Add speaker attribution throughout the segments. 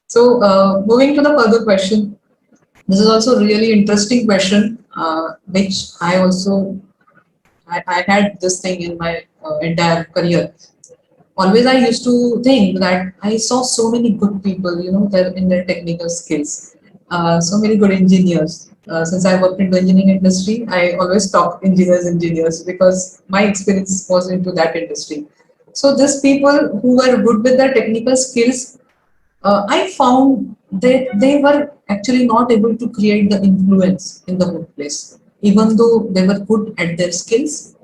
Speaker 1: So, moving to the further question, this is also a really interesting question, which I had this thing in my entire career. Always I used to think that I saw so many good people, they're in their technical skills, so many good engineers. Since I worked in the engineering industry, I always talk engineers because my experience was into that industry. So these people who were good with their technical skills, I found that they were actually not able to create the influence in the workplace. Even though they were good at their skills,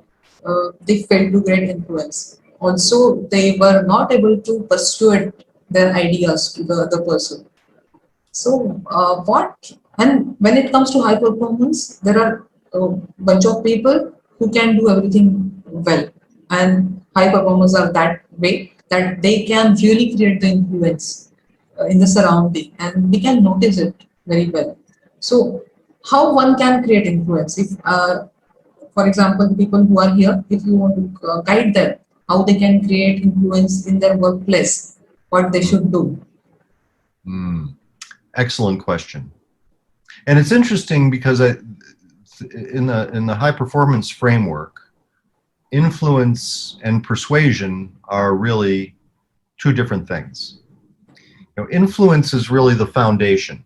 Speaker 1: they failed to create influence. Also, they were not able to persuade their ideas to the other person. So, and when it comes to high performance, there are a bunch of people who can do everything well. And high performers are that way that they can really create the influence in the surrounding and we can notice it very well. So, how one can create influence? If, for example, the people who are here, if you want to guide them, how they can create influence in their workplace, what they should do.
Speaker 2: Excellent question. And it's interesting because in the high performance framework, influence and persuasion are really two different things. Influence is really the foundation.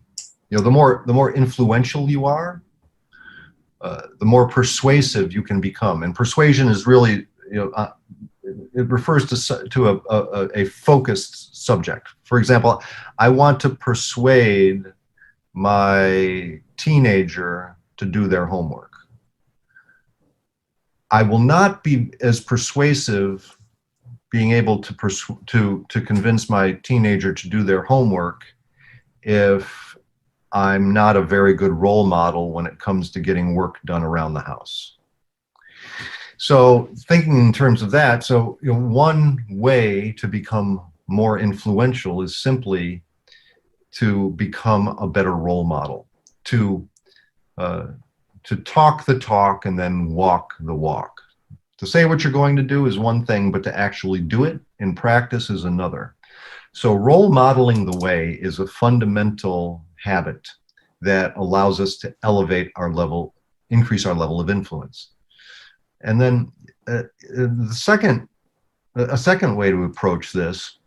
Speaker 2: The more influential you are, the more persuasive you can become. And persuasion is really, it refers to a focused subject. For example, I want to persuade my teenager to do their homework. I will not be as persuasive being able to convince my teenager to do their homework if I'm not a very good role model when it comes to getting work done around the house. So thinking in terms of that, so one way to become more influential is simply to become a better role model, to talk the talk and then walk the walk. To say what you're going to do is one thing, but to actually do it in practice is another. So role modeling the way is a fundamental habit that allows us to elevate our level, increase our level of influence. And then a second way to approach this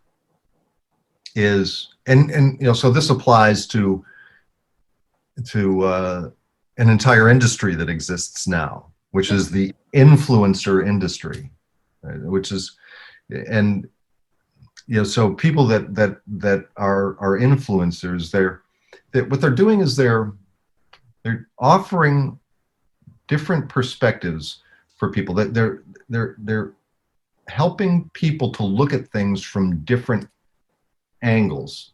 Speaker 2: is, so this applies to an entire industry that exists now, which is the influencer industry, right? Which is, and so people that are influencers, what they're doing is they're offering different perspectives for people. That they're helping people to look at things from different angles,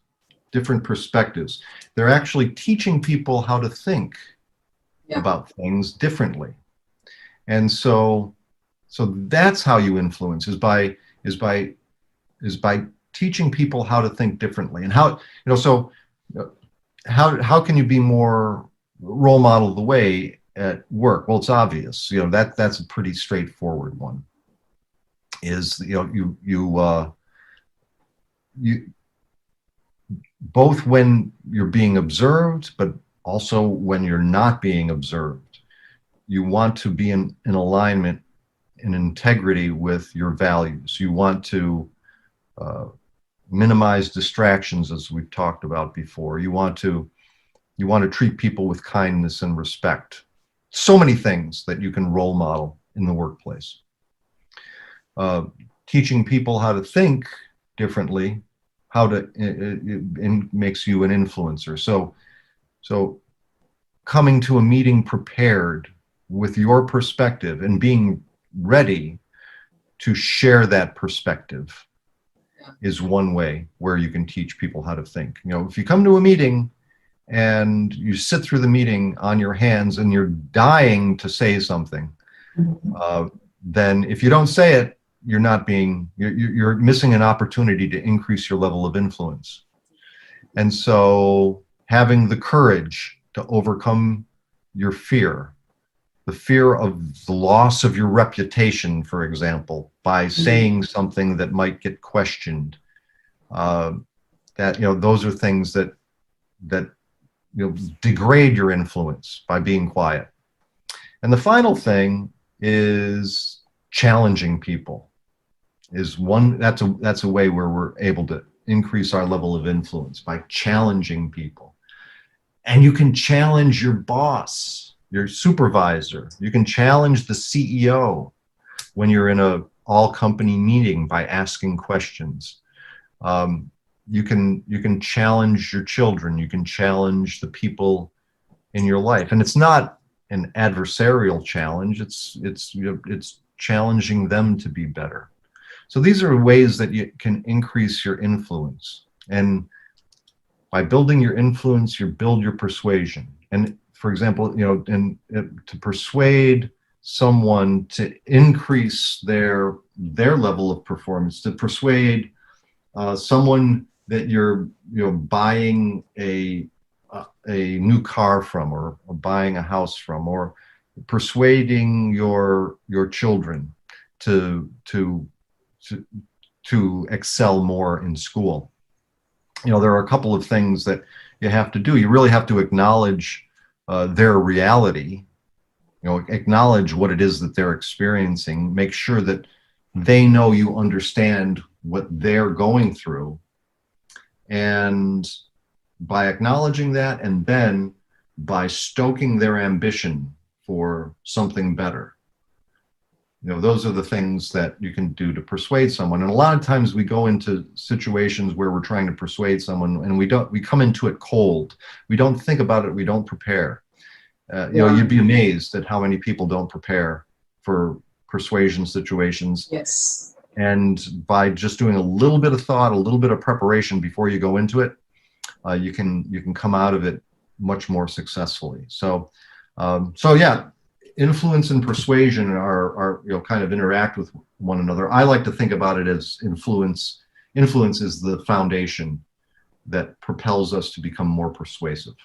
Speaker 2: different perspectives. They're actually teaching people how to think about things differently. And so that's how you influence, is by teaching people how to think differently. And how can you be more role model the way at work? Well, it's obvious. That's a pretty straightforward one. Is you both when you're being observed, but also when you're not being observed, you want to be in alignment, in integrity with your values. You want to minimize distractions, as we've talked about before. You want to treat people with kindness and respect. So many things that you can role model in the workplace. Teaching people how to think differently, it makes you an influencer. So coming to a meeting prepared with your perspective and being ready to share that perspective is one way where you can teach people how to think. If you come to a meeting and you sit through the meeting on your hands and you're dying to say something, then if you don't say it, you're missing an opportunity to increase your level of influence. And so having the courage to overcome your fear, the fear of the loss of your reputation, for example, by saying something that might get questioned, the that, those are things that degrade your influence by being quiet. And the final thing is challenging people is one. That's a way where we're able to increase our level of influence by challenging people. And you can challenge your boss, your supervisor. You can challenge the CEO when you're in a all company meeting by asking questions. You can challenge your children. You can challenge the people in your life, and it's not an adversarial challenge. It's challenging them to be better. So these are ways that you can increase your influence, and by building your influence, you build your persuasion. And for example, to persuade someone to increase their level of performance, to persuade someone that you're buying a new car from, or buying a house from, or persuading your children to excel more in school. There are a couple of things that you have to do. You really have to acknowledge their reality, acknowledge what it is that they're experiencing, make sure that they know you understand what they're going through. And by acknowledging that, and then by stoking their ambition for something better, those are the things that you can do to persuade someone. And a lot of times we go into situations where we're trying to persuade someone and we come into it cold. We don't think about it. We don't prepare. You'd be amazed at how many people don't prepare for persuasion situations.
Speaker 1: Yes.
Speaker 2: And by just doing a little bit of thought, a little bit of preparation before you go into it, you can come out of it much more successfully. So yeah, influence and persuasion are kind of interact with one another. I like to think about it as influence. Influence is the foundation that propels us to become more persuasive.